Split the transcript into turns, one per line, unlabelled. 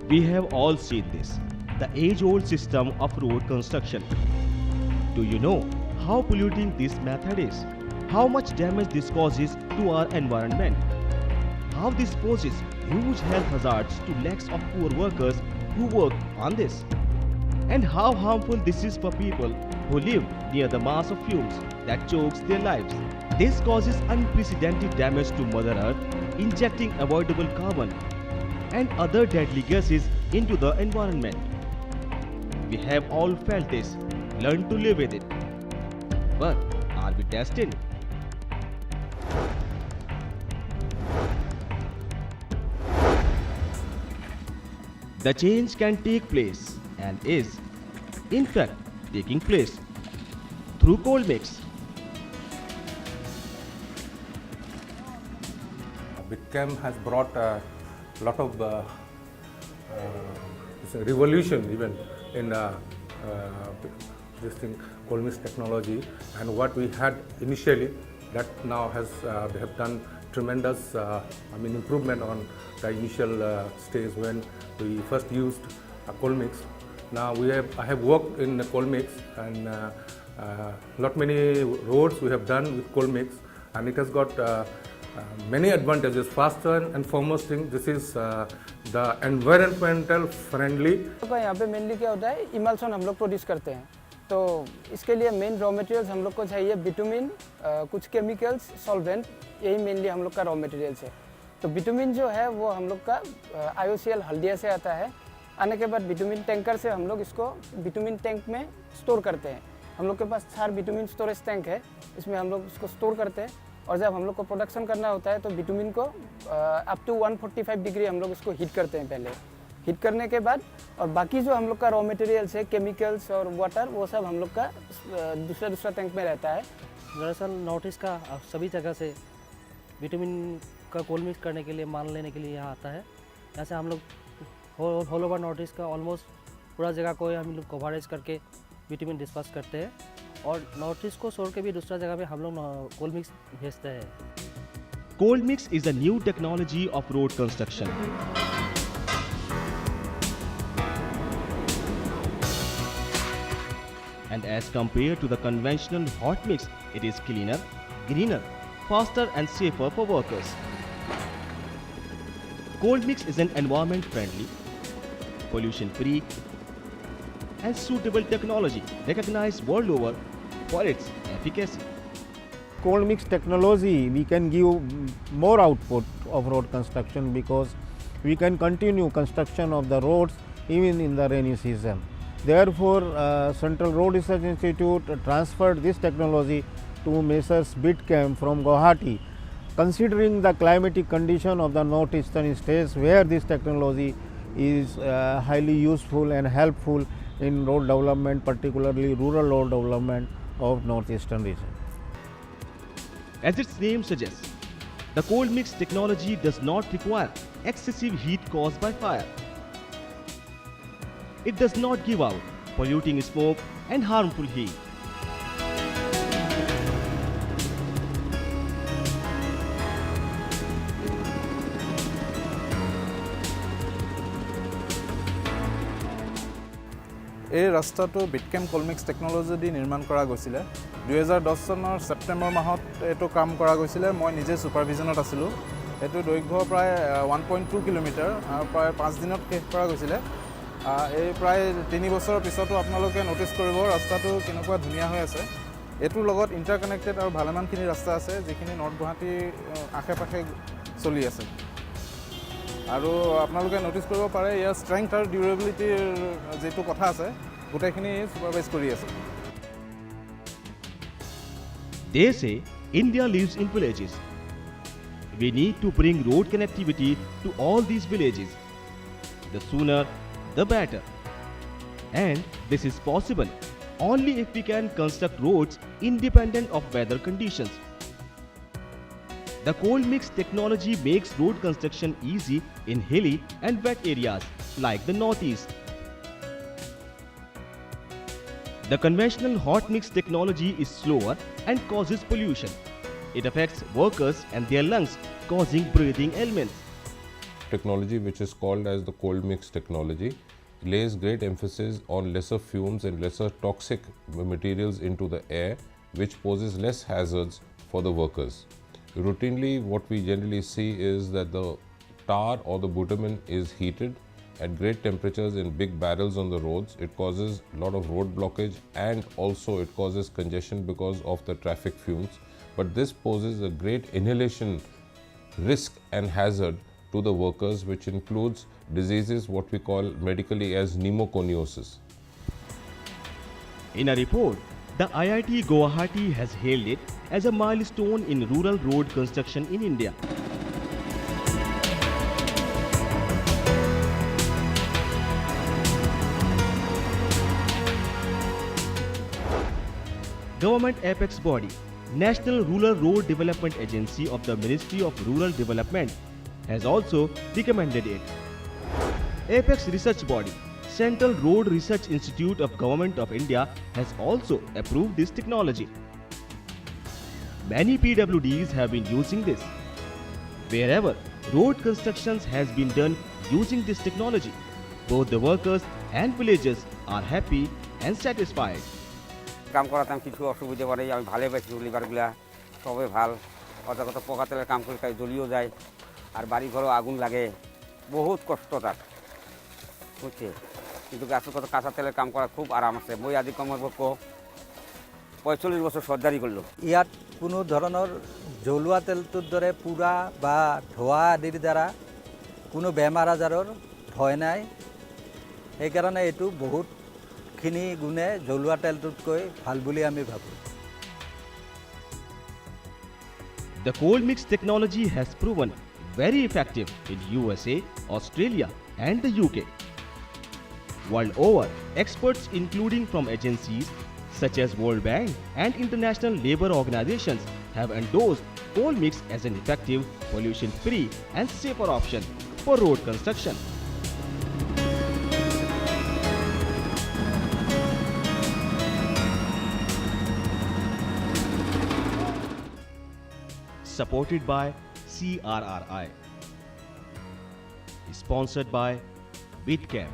We have all seen this, the age-old system of road construction. Do you know how polluting this method is? How much damage this causes to our environment? How this poses huge health hazards to lakhs of poor workers who work on this? And how harmful this is for people who live near the mass of fumes that chokes their lives. This causes unprecedented damage to Mother Earth, injecting avoidable carbon and other deadly gases into the environment. We have all felt this, learned to live with it. But are we destined? The change can take place and is, in fact, taking place through cold mix.
Bitchem has brought a lot of it's a revolution even in this thing, cold mix technology, and what we had initially, that now has they have done tremendous improvement on the initial stage when we first used a cold mix. Now I have worked in the cold mix, and lot many roads we have done with cold mix, and it has got many advantages. First and foremost thing, this is the environmental friendly.
यहाँ पे mainly क्या होता है, emulsion हम लोग produce करते हैं, तो इसके लिए मेन रॉ मटेरियल्स हम लोग को चाहिए बिटुमिन, कुछ केमिकल्स, सॉल्वेंट, यही मेनली हम लोग का रॉ मटेरियल्स है। तो बिटुमिन जो है वो हम लोग का IOCL हल्दिया से आता है। आने के बाद बिटुमिन टैंकर से हम लोग इसको बिटुमिन टैंक में स्टोर करते हैं। हम लोग के पास 4 बिटुमिन स्टोरेज टैंक है, इसमें हम लोग इसको स्टोर करते हैं, और जब हम लोग को प्रोडक्शन करना होता है तो बिटुमिन को अप टू 145 डिग्री हम लोग इसको हीट करते हैं। पहले हीट करने के बाद और बाकी जो हम लोग का रॉ मटेरियल्स है, केमिकल्स और वाटर, वो सब हम लोग का दूसरा टैंक में रहता है।
दरअसल नॉर्थ ईस्ट का सभी जगह से विटामिन का कोल्ड मिक्स करने के लिए, माल लेने के लिए यहाँ आता है। यहाँ से हम लोग होल ओवर नॉर्थ ईस्ट का ऑलमोस्ट पूरा जगह को हम लोग कवरेज करके विटामिन डिस्पर्स करते हैं, और नॉर्थ ईस्ट को छोड़ के भी दूसरा जगह पे हम लोग कोल्ड मिक्स भेजते हैं।
Cold mix is a new technology of road construction. And as compared to the conventional hot mix, it is cleaner, greener, faster and safer for workers. Cold mix is an environment friendly, pollution free and suitable technology recognized world over for its efficacy.
Cold mix technology, we can give more output of road construction because we can continue construction of the roads even in the rainy season. Therefore, Central Road Research Institute transferred this technology to Messrs Bitchem from Guwahati, considering the climatic condition of the northeastern states where this technology is highly useful and helpful in road development, particularly rural road development of northeastern region.
As its name suggests, the cold mix technology does not require excessive heat caused by fire. It does not give out polluting smoke and harmful heat.
এই ৰাস্তাটো বিটকেম cold mix technology দি নিৰ্মাণ কৰা গৈছিলে। 2010 চনৰ ছেপ্টেম্বৰ মাহত এইটো কাম কৰা গৈছিলে। মই নিজে সুপাৰভিজনত আছিলোঁ। এইটো দৈৰ্ঘ্য প্ৰায় 1.2 কিলোমিটাৰ আৰু প্ৰায় 5 দিনত শেষ কৰা গৈছিলে। এই প্ৰায় 3 বছৰৰ পিছতো আপোনালোকে নটিচ কৰিব ৰাস্তাটো কেনেকুৱা ধুনীয়া হৈ আছে। এইটোৰ লগত ইণ্টাৰকানেক্টেড আৰু ভালেমানখিনি ৰাস্তা আছে যিখিনি নৰ্থ গুৱাহাটী আশে-পাশে চলি আছে। আৰু আপোনালোকে নটিচ কৰিব পাৰে ইয়াৰ ষ্ট্ৰেংথ আৰু ডিউৰেবিলিটিৰ যেটো কথা আছে গোটেইখিনি সুপাৰভাইজ কৰি আছে।
They say India lives in villages. We need to bring road connectivity to all these villages. The sooner, the better. And this is possible only if we can construct roads independent of weather conditions. The cold mix technology makes road construction easy in hilly and wet areas like the northeast. The conventional hot mix technology is slower and causes pollution. It affects workers and their lungs, causing breathing ailments.
technology which is called as the cold mix technology lays great emphasis on lesser fumes and lesser toxic materials into the air, which poses less hazards for the workers. Routinely, what we generally see is that the tar or the bitumen is heated at great temperatures in big barrels on the roads. It causes a lot of road blockage and also it causes congestion because of the traffic fumes. But this poses a great inhalation risk and hazard to the workers, which includes diseases what we call medically as pneumoconiosis.
In a report, the IIT Guwahati has hailed it as a milestone in rural road construction in India. Government apex body, National Rural Road Development Agency of the Ministry of Rural Development, has also recommended it. Apex research body, Central Road Research Institute of Government of India, has also approved this technology. Many PWDs have been using this. Wherever road constructions has been done using this technology, both the workers and villagers are happy and satisfied.
কাম করাতাম কিছু অসুবিধা পড়ে আমি ভালো পাইছি লিভারগুলা সবে ভাল অজাগত পোকা তেলের কাম করে জ্বলিও যায় আর বাড়ি ঘরও আগুন লাগে বহুত কষ্ট তার বুঝছে কিন্তু আসল কথা কাঁচা তেলের কাম করা খুব আরাম আছে মই আদি কমৰ পক্ষ ৪৫ বছৰ সর্দারি করলো
ইয়াত কোনো ধৰণৰ জ্বলোৱা তেলটোৰ দৰে পুৰা বা ধোৱা আদিৰ দ্বাৰা কোনো বেমাৰ আজাৰৰ ভয় নাই সেইকাৰণে এইটো বহুতখিনি গুণে জ্বলোৱা তেলটোতকৈ ভাল বুলি আমি ভাবোঁ
The cold mix technology has proven very effective in USA, Australia and the UK. World over, experts including from agencies such as World Bank and international labor organizations have endorsed coal mix as an effective, pollution-free and safer option for road construction. Supported by CRRI. Sponsored by Bitcam.